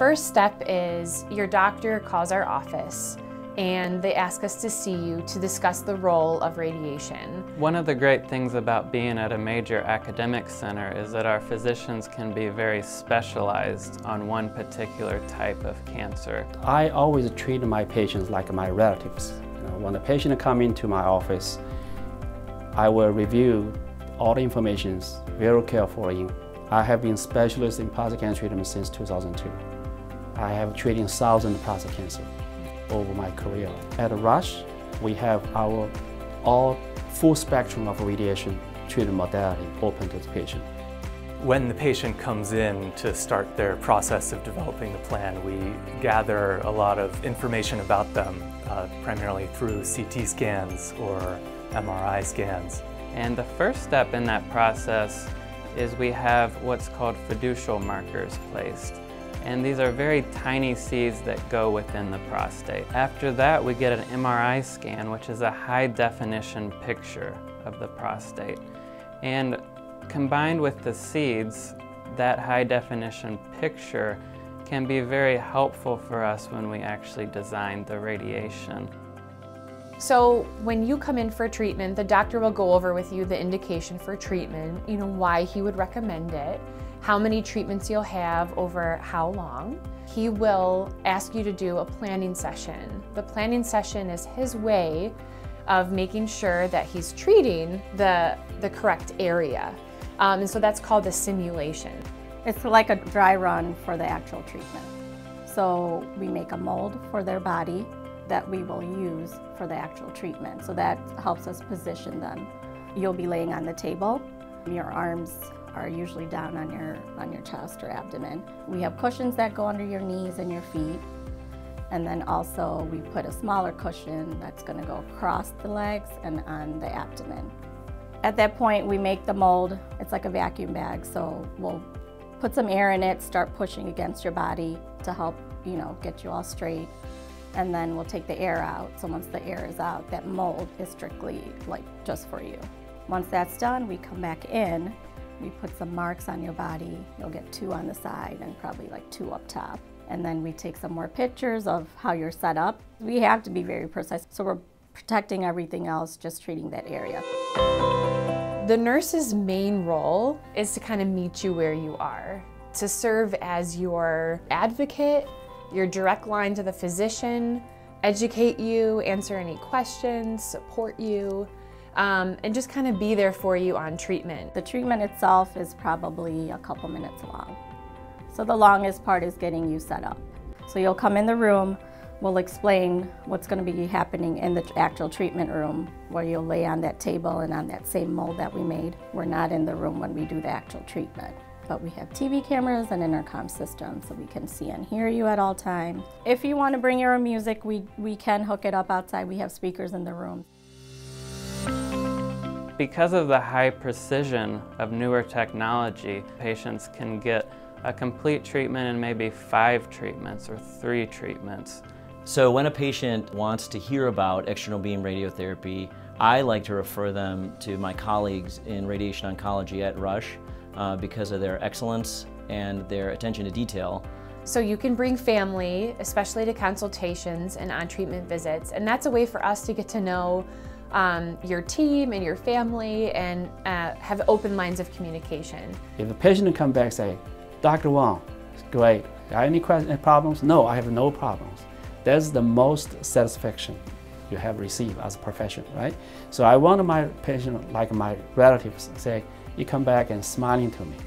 first step is your doctor calls our office and they ask us to see you to discuss the role of radiation. One of the great things about being at a major academic center is that our physicians can be very specialized on one particular type of cancer. I always treat my patients like my relatives. When a patient comes into my office, I will review all the information very carefully. I have been specialist in prostate cancer treatment since 2002. I have treated thousands of prostate cancer over my career. At Rush, we have our all full spectrum of radiation treatment modality open to the patient. When the patient comes in to start their process of developing the plan, we gather a lot of information about them, primarily through CT scans or MRI scans. And the first step in that process is we have what's called fiducial markers placed. And these are very tiny seeds that go within the prostate. After that, we get an MRI scan, which is a high-definition picture of the prostate. And combined with the seeds, that high-definition picture can be very helpful for us when we actually design the radiation. So when you come in for treatment, the doctor will go over with you the indication for treatment, why he would recommend it, how many treatments you'll have over how long. He will ask you to do a planning session. The planning session is his way of making sure that he's treating the correct area. And so that's called the simulation. It's like a dry run for the actual treatment. So we make a mold for their body that we will use for the actual treatment. So that helps us position them. You'll be laying on the table. Your arms are usually down on your chest or abdomen. We have cushions that go under your knees and your feet. And then also we put a smaller cushion that's gonna go across the legs and on the abdomen. At that point, we make the mold. It's like a vacuum bag, so we'll put some air in it, start pushing against your body to help, get you all straight. And then we'll take the air out. So once the air is out, that mold is strictly just for you. Once that's done, we come back in. We put some marks on your body. You'll get 2 on the side and probably 2 up top. And then we take some more pictures of how you're set up. We have to be very precise. So we're protecting everything else, just treating that area. The nurse's main role is to kind of meet you where you are, to serve as your advocate, your direct line to the physician, educate you, answer any questions, support you, and just kind of be there for you on treatment. The treatment itself is probably a couple minutes long. So the longest part is getting you set up. So you'll come in the room, we'll explain what's going to be happening in the actual treatment room, where you'll lay on that table and on that same mold that we made. We're not in the room when we do the actual treatment. But we have TV cameras and intercom systems so we can see and hear you at all times. If you want to bring your own music, we can hook it up outside. We have speakers in the room. Because of the high precision of newer technology, patients can get a complete treatment in maybe 5 treatments or 3 treatments. So when a patient wants to hear about external beam radiotherapy, I like to refer them to my colleagues in radiation oncology at Rush because of their excellence and their attention to detail. So you can bring family, especially to consultations and on-treatment visits, and that's a way for us to get to know your team and your family and have open lines of communication. If a patient comes back and say, Dr. Wang, great, got any problems? No, I have no problems. That's the most satisfaction you have received as a professional, right? So I want my patient, like my relatives, say, you come back and smiling to me.